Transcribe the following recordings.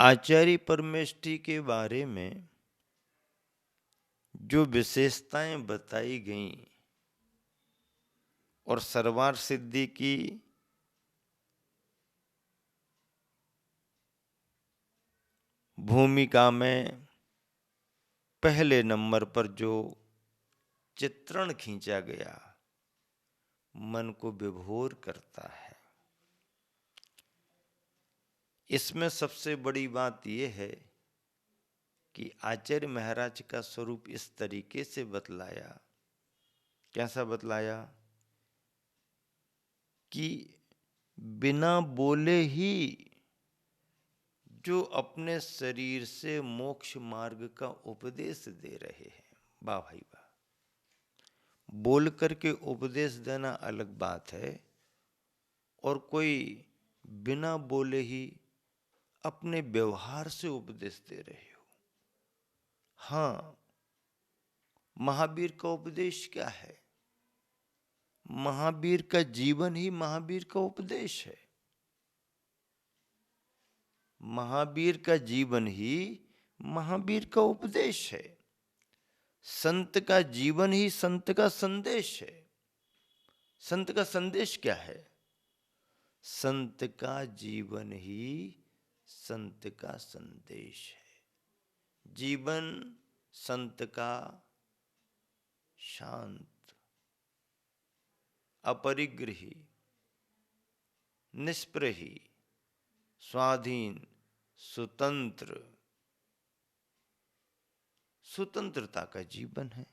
आचार्य परमेष्ठी के बारे में जो विशेषताएं बताई गईं और सर्वार्थ सिद्धि की भूमिका में पहले नंबर पर जो चित्रण खींचा गया मन को विभोर करता है। इसमें सबसे बड़ी बात यह है कि आचार्य महाराज का स्वरूप इस तरीके से बतलाया। कैसा बतलाया कि बिना बोले ही जो अपने शरीर से मोक्ष मार्ग का उपदेश दे रहे हैं। वाह भाई वाह। बोल करके उपदेश देना अलग बात है और कोई बिना बोले ही अपने व्यवहार से उपदेश दे रहे हो। हाँ, महावीर का उपदेश क्या है? महावीर का जीवन ही महावीर का उपदेश है। महावीर का जीवन ही महावीर का उपदेश है। संत का जीवन ही संत का संदेश है। संत का संदेश क्या है? संत का जीवन ही संत का संदेश है। जीवन संत का शांत, अपरिग्रही, निष्प्रही, स्वाधीन, स्वतंत्र, स्वतंत्रता का जीवन है,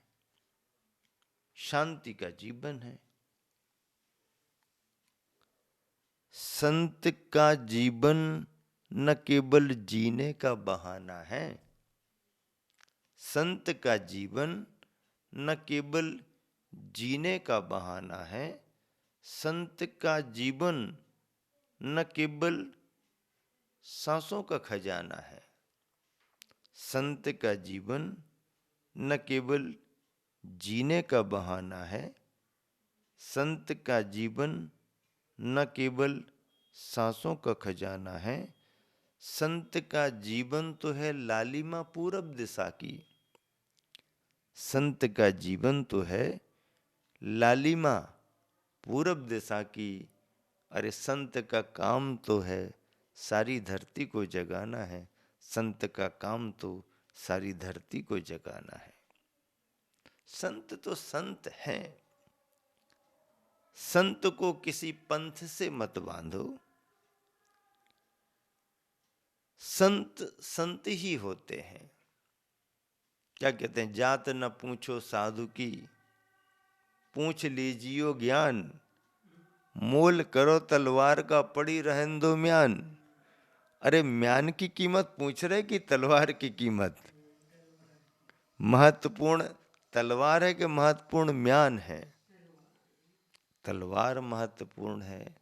शांति का जीवन है। संत का जीवन न केवल जीने का बहाना है। संत का जीवन न केवल जीने का बहाना है। संत का जीवन न केवल सांसों का खजाना है। संत का जीवन न केवल जीने का बहाना है। संत का जीवन न केवल सांसों का खजाना है। संत का जीवन तो है लालिमा पूरब दिशा की। संत का जीवन तो है लालिमा पूरब दिशा की। अरे संत का काम तो है सारी धरती को जगाना है। संत का काम तो सारी धरती को जगाना है। संत तो संत हैं। संत को किसी पंथ से मत बांधो। संत संत ही होते हैं। क्या कहते हैं? जात न पूछो साधु की, पूछ लीजियो ज्ञान। मोल करो तलवार का, पड़ी रहन दो म्यान। अरे म्यान की कीमत पूछ रहे कि तलवार की कीमत? महत्वपूर्ण तलवार है कि महत्वपूर्ण म्यान है? तलवार महत्वपूर्ण है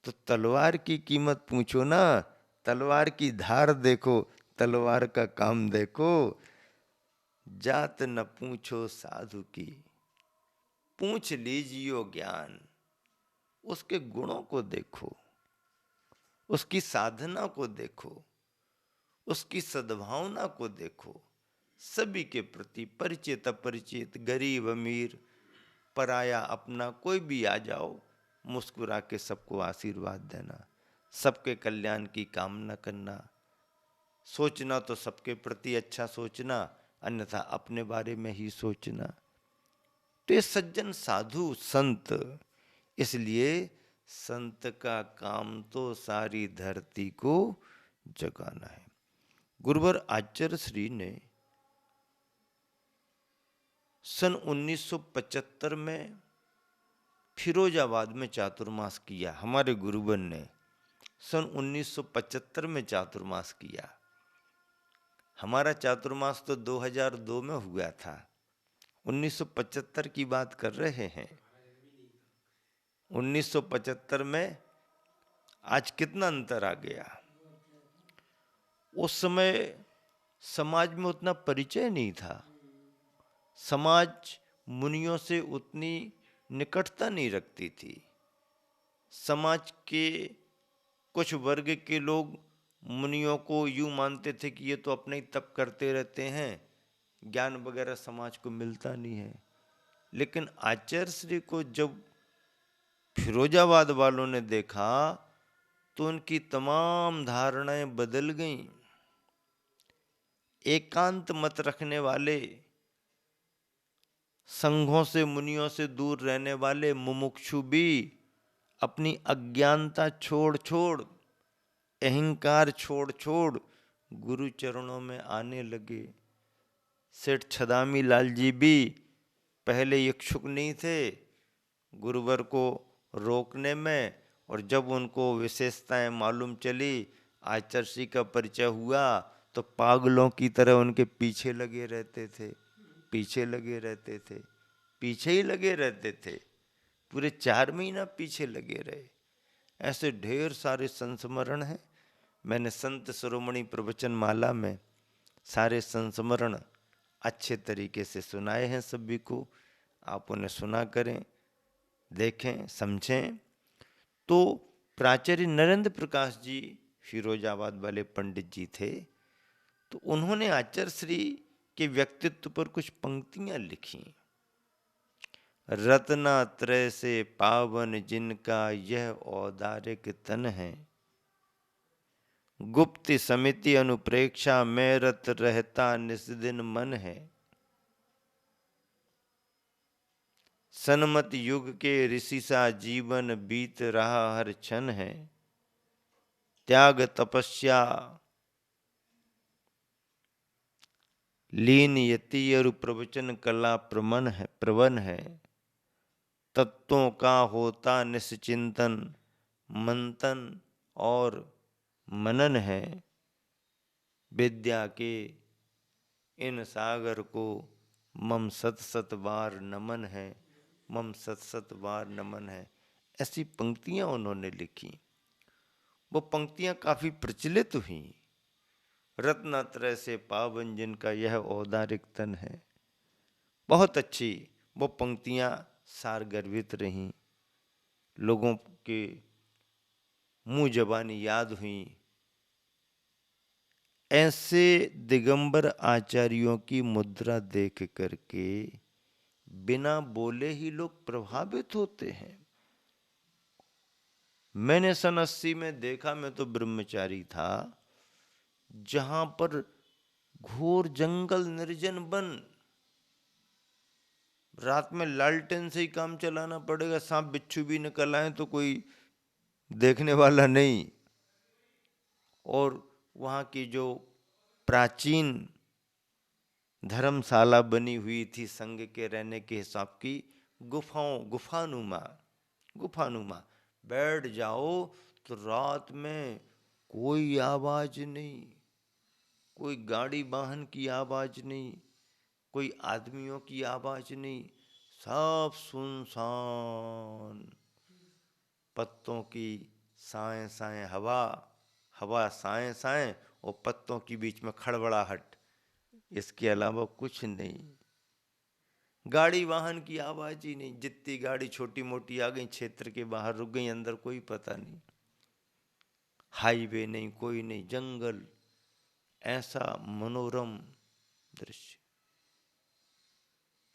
तो तलवार की कीमत पूछो ना। तलवार की धार देखो, तलवार का काम देखो। जात न पूछो साधु की, पूछ लीजियो ज्ञान। उसके गुणों को देखो, उसकी साधना को देखो, उसकी सद्भावना को देखो। सभी के प्रति परिचित अपरिचित, गरीब अमीर, पराया अपना, कोई भी आ जाओ, मुस्कुरा के सबको आशीर्वाद देना, सबके कल्याण की कामना करना। सोचना तो सबके प्रति अच्छा सोचना, अन्यथा अपने बारे में ही सोचना। तो ये सज्जन साधु संत, इसलिए संत का काम तो सारी धरती को जगाना है। गुरुवर आचार्य श्री ने सन 1975 में फिरोजाबाद में चातुर्मास किया। हमारे गुरुवन ने सन 1975 में चातुर्मास किया। हमारा चातुर्मास तो 2002 में हुआ था। 1975 की बात कर रहे हैं। 1975 में आज कितना अंतर आ गया। उस समय समाज में उतना परिचय नहीं था। समाज मुनियों से उतनी निकटता नहीं रखती थी। समाज के कुछ वर्ग के लोग मुनियों को यूं मानते थे कि ये तो अपने ही तप करते रहते हैं, ज्ञान वगैरह समाज को मिलता नहीं है। लेकिन आचार्य श्री को जब फिरोजाबाद वालों ने देखा तो उनकी तमाम धारणाएं बदल गईं। एकांत मत रखने वाले, संघों से मुनियों से दूर रहने वाले मुमुक्षु भी अपनी अज्ञानता छोड़ छोड़, अहंकार छोड़ छोड़ गुरु चरणों में आने लगे। सेठ छदामी लाल जी भी पहले इच्छुक नहीं थे गुरुवर को रोकने में, और जब उनको विशेषताएं मालूम चली, आचार्य का परिचय हुआ, तो पागलों की तरह उनके पीछे लगे रहते थे, पीछे लगे रहते थे, पीछे ही लगे रहते थे। पूरे 4 महीना पीछे लगे रहे। ऐसे ढेर सारे संस्मरण हैं। मैंने संत शिरोमणि प्रवचन माला में सारे संस्मरण अच्छे तरीके से सुनाए हैं सभी को। आप उन्हें सुना करें, देखें, समझें। तो प्राचार्य नरेंद्र प्रकाश जी फिरोजाबाद वाले पंडित जी थे। तो उन्होंने आचार्य श्री के व्यक्तित्व पर कुछ पंक्तियां लिखी। रत्नात्रय से पावन जिनका यह औदारिक तन है, गुप्त समिति अनुप्रेक्षा में रत रहता निस्दिन मन है। सन्मत युग के ऋषि सा जीवन बीत रहा हर क्षण है। त्याग तपस्या लीन यति और प्रवचन कला प्रवन है। तत्वों का होता निश्चिंतन, मंथन और मनन है। विद्या के इन सागर को मम सत सत बार नमन है, मम सत सत बार नमन है। ऐसी पंक्तियां उन्होंने लिखी। वो पंक्तियां काफी प्रचलित हुई। रत्नात्रय से पावन जिनका यह औदारिक तन है, बहुत अच्छी वो पंक्तियां सारगर्भित रहीं, लोगों के मुंह जबानी याद हुई। ऐसे दिगंबर आचार्यों की मुद्रा देख करके बिना बोले ही लोग प्रभावित होते हैं। मैंने सन 80 में देखा, मैं तो ब्रह्मचारी था, जहां पर घोर जंगल, निर्जन वन, रात में लालटेन से ही काम चलाना पड़ेगा। सांप बिच्छू भी निकल आए तो कोई देखने वाला नहीं। और वहाँ की जो प्राचीन धर्मशाला बनी हुई थी संघ के रहने के हिसाब की, गुफानुमा बैठ जाओ तो रात में कोई आवाज नहीं, कोई गाड़ी वाहन की आवाज नहीं, कोई आदमियों की आवाज नहीं, सब सुनसान। पत्तों की साए साए हवा, हवा साए साए, और पत्तों के बीच में खड़बड़ाहट, इसके अलावा कुछ नहीं। गाड़ी वाहन की आवाज ही नहीं। जितनी गाड़ी छोटी मोटी आ गई क्षेत्र के बाहर रुक गई, अंदर कोई पता नहीं। हाईवे नहीं, कोई नहीं, जंगल। ऐसा मनोरम दृश्य।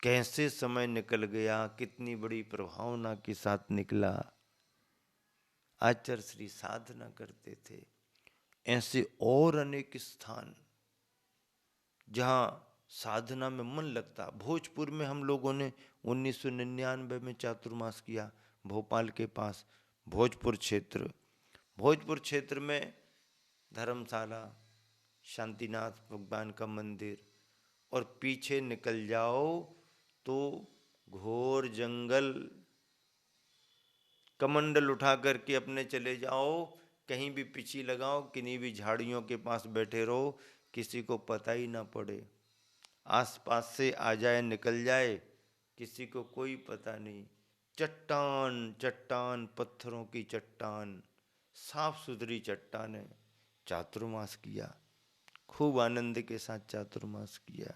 कैसे समय निकल गया, कितनी बड़ी प्रभावना के साथ निकला। आचार्य श्री साधना करते थे। ऐसे और अनेक स्थान जहां साधना में मन लगता। भोजपुर में हम लोगों ने 1999 में चातुर्मास किया, भोपाल के पास भोजपुर क्षेत्र में धर्मशाला, शांतिनाथ भगवान का मंदिर, और पीछे निकल जाओ तो घोर जंगल। कमंडल उठा करके अपने चले जाओ, कहीं भी पिछी लगाओ, किन्हीं भी झाड़ियों के पास बैठे रहो, किसी को पता ही ना पड़े। आसपास से आ जाए निकल जाए, किसी को कोई पता नहीं। चट्टान चट्टान, पत्थरों की चट्टान, साफ सुथरी चट्टान है। चातुर्मास किया, खूब आनंद के साथ चातुर्मास किया।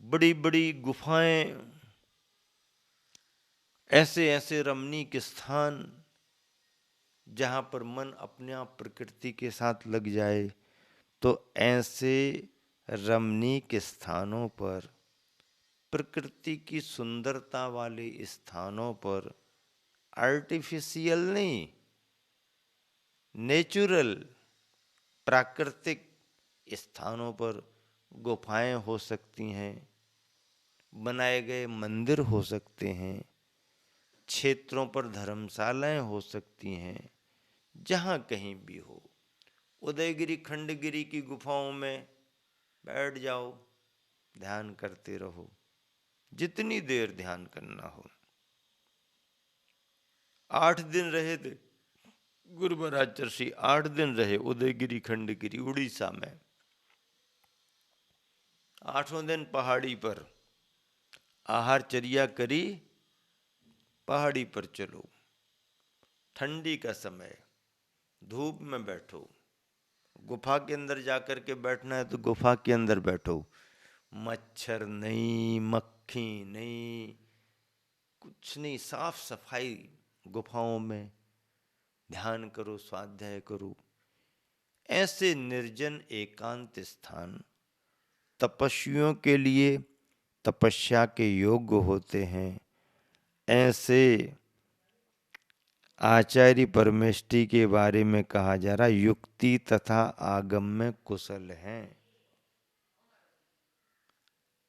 बड़ी बड़ी गुफाएं, ऐसे ऐसे रमणीक स्थान जहाँ पर मन अपने आप प्रकृति के साथ लग जाए, तो ऐसे रमणीक स्थानों पर, प्रकृति की सुंदरता वाले स्थानों पर, आर्टिफिशियल नहीं, नेचुरल, प्राकृतिक स्थानों पर गुफाएं हो सकती हैं, बनाए गए मंदिर हो सकते हैं, क्षेत्रों पर धर्मशालाएं हो सकती हैं, जहाँ कहीं भी हो। उदयगिरी खंडगिरी की गुफाओं में बैठ जाओ, ध्यान करते रहो, जितनी देर ध्यान करना हो। 8 दिन रहे थे गुरु महाराज चर्षि, 8 दिन रहे उदयगिरी खंडगिरी उड़ीसा में। 8वें दिन पहाड़ी पर आहारचर्या करी, पहाड़ी पर चलो, ठंडी का समय, धूप में बैठो। गुफा के अंदर जाकर के बैठना है तो गुफा के अंदर बैठो, मच्छर नहीं, मक्खी नहीं, कुछ नहीं, साफ सफाई गुफाओं में, ध्यान करो, स्वाध्याय करो। ऐसे निर्जन एकांत स्थान तपस्वियों के लिए तपस्या के योग्य होते हैं। ऐसे आचार्य परमेष्टि के बारे में कहा जा रहा, युक्ति तथा आगम में कुशल हैं।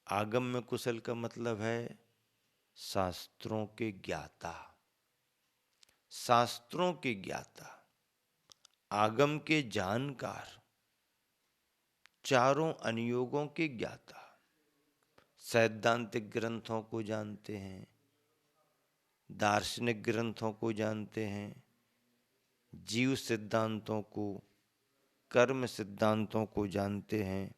आगम में कुशल का मतलब है शास्त्रों के ज्ञाता, शास्त्रों के ज्ञाता, आगम के जानकार, चारों अनुयोगों के ज्ञाता, सैद्धांतिक ग्रंथों को जानते हैं, दार्शनिक ग्रंथों को जानते हैं, जीव सिद्धांतों को, कर्म सिद्धांतों को जानते हैं।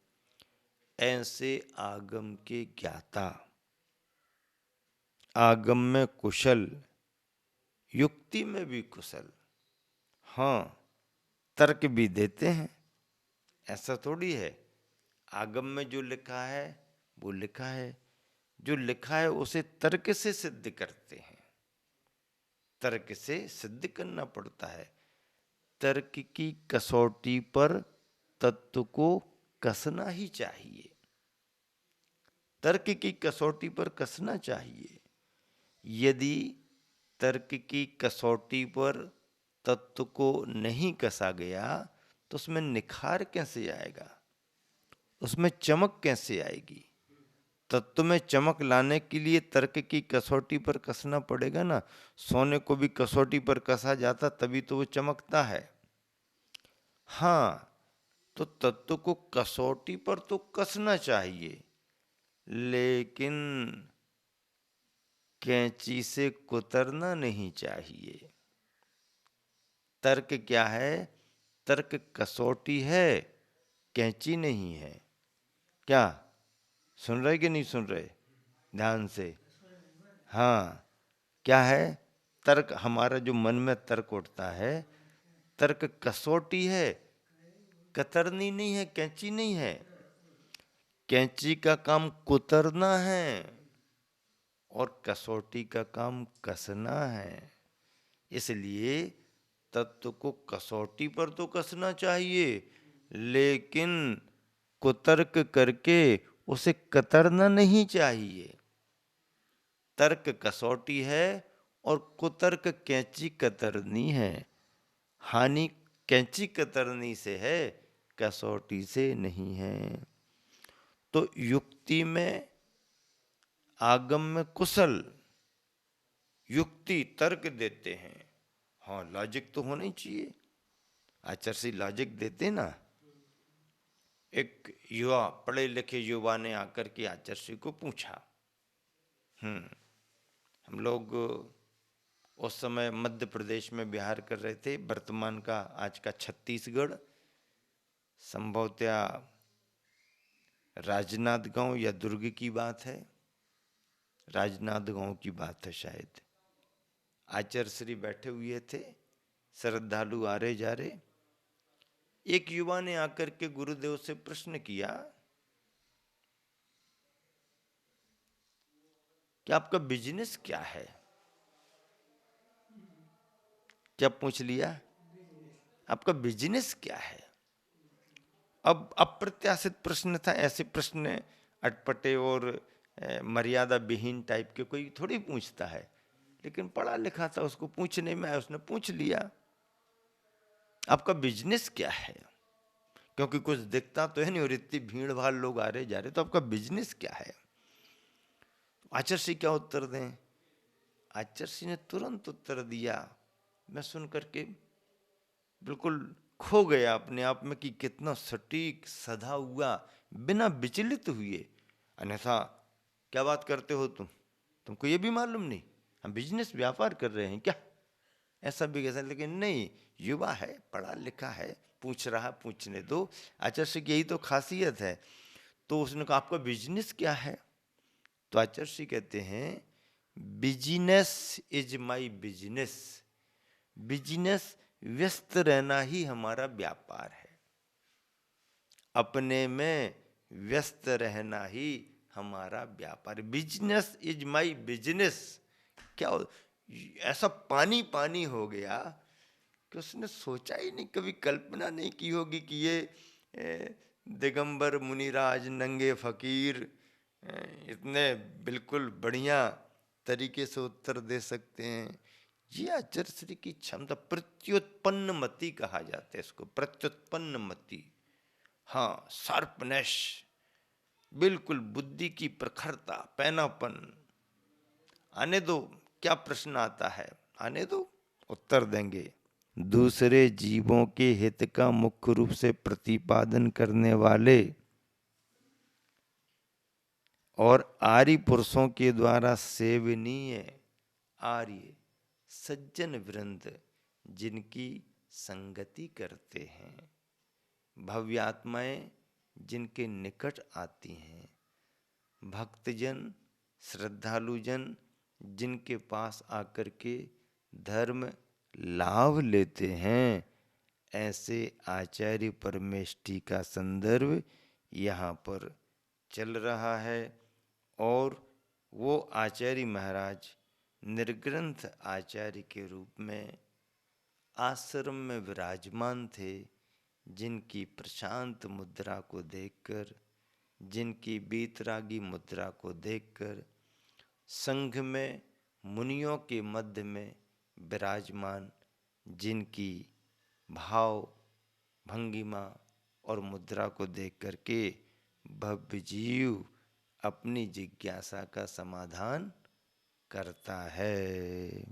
ऐसे आगम के ज्ञाता, आगम में कुशल, युक्ति में भी कुशल। हाँ, तर्क भी देते हैं, ऐसा थोड़ी है आगम में जो लिखा है वो लिखा है, जो लिखा है उसे तर्क से सिद्ध करते हैं। तर्क से सिद्ध करना पड़ता है। तर्क की कसौटी पर तत्व को कसना ही चाहिए, तर्क की कसौटी पर कसना चाहिए। यदि तर्क की कसौटी पर तत्व को नहीं कसा गया तो उसमें निखार कैसे आएगा, उसमें चमक कैसे आएगी। तत्व में चमक लाने के लिए तर्क की कसौटी पर कसना पड़ेगा ना। सोने को भी कसौटी पर कसा जाता तभी तो वो चमकता है। हाँ, तो तत्व को कसौटी पर तो कसना चाहिए, लेकिन कैंची से कुतरना नहीं चाहिए। तर्क क्या है? तर्क कसौटी है, कैंची नहीं है। क्या सुन रहे कि नहीं सुन रहे? ध्यान से। हाँ, क्या है? तर्क, हमारा जो मन में तर्क उठता है, तर्क कसौटी है, कतरनी नहीं है, कैंची नहीं है। कैंची का काम कुतरना है और कसौटी का काम कसना है। इसलिए तत्व को कसौटी पर तो कसना चाहिए, लेकिन कुतर्क करके उसे कतरना नहीं चाहिए। तर्क कसौटी है और कुतर्क कैंची कतरनी है। हानि कैंची कतरनी से है, कसौटी से नहीं है। तो युक्ति में, आगम में कुशल, युक्ति तर्क देते हैं। हाँ, लॉजिक तो होना ही चाहिए। आचार्य लॉजिक देते ना। एक युवा, पढ़े लिखे युवा ने आकर के आचार्य को पूछा, हम लोग उस समय मध्य प्रदेश में विहार कर रहे थे, वर्तमान का आज का छत्तीसगढ़, संभवतया राजनांदगांव या दुर्ग की बात है, राजनांदगांव की बात है शायद। आचार्य श्री बैठे हुए थे, श्रद्धालु आ रहे जा रहे। एक युवा ने आकर के गुरुदेव से प्रश्न किया कि आपका बिजनेस क्या है? क्या पूछ लिया? आपका बिजनेस क्या है? अब अप्रत्याशित प्रश्न था। ऐसे प्रश्न अटपटे और मर्यादा विहीन टाइप के कोई थोड़ी पूछता है, लेकिन पढ़ा लिखा था, उसको पूछने में आया, उसने पूछ लिया, आपका बिजनेस क्या है? क्योंकि कुछ दिखता तो है नहीं और इतनी भीड़ भाड़ लोग आ रहे जा रहे, तो आपका बिजनेस क्या है? आचार्य क्या उत्तर दें? आचार्य ने तुरंत उत्तर दिया, मैं सुन करके बिल्कुल खो गया अपने आप में कि कितना सटीक सधा हुआ, बिना विचलित हुए। अन्यथा क्या बात करते हो तुमको ये भी मालूम नहीं, हम बिजनेस व्यापार कर रहे हैं क्या? ऐसा भी कैसा? लेकिन नहीं, युवा है, पढ़ा लिखा है, पूछ रहा, पूछने दो। आचार्य की यही तो खासियत है। तो उसने कहा आपका बिजनेस क्या है? तो आचार्य कहते हैं business is my business. Business व्यस्त रहना ही हमारा व्यापार है, अपने में व्यस्त रहना ही हमारा व्यापार। Business is my business. क्या ऐसा पानी पानी हो गया कि उसने सोचा ही नहीं, कभी कल्पना नहीं की होगी कि ये दिगंबर मुनिराज नंगे फकीर इतने बिल्कुल बढ़िया तरीके से उत्तर दे सकते हैं। ये आचार्य की क्षमता, प्रत्युत्पन्न मति कहा जाता है इसको, प्रत्युत्पन्न मति। हाँ, शार्पनेस, बिल्कुल बुद्धि की प्रखरता, पैनापन। आने दो, क्या प्रश्न आता है, आने दो, उत्तर देंगे। दूसरे जीवों के हित का मुख्य रूप से प्रतिपादन करने वाले और आर्य पुरुषों के द्वारा सेवनीय आर्य सज्जन वृंद जिनकी संगति करते हैं, भव्यात्माएं जिनके निकट आती हैं, भक्तजन श्रद्धालुजन जिनके पास आकर के धर्म लाभ लेते हैं, ऐसे आचार्य परमेष्टि का संदर्भ यहाँ पर चल रहा है। और वो आचार्य महाराज निर्ग्रंथ आचार्य के रूप में आश्रम में विराजमान थे, जिनकी प्रशांत मुद्रा को देखकर, जिनकी बीतरागी मुद्रा को देखकर संघ में मुनियों के मध्य में विराजमान, जिनकी भाव भंगिमा और मुद्रा को देख करके भव्य जीव अपनी जिज्ञासा का समाधान करता है।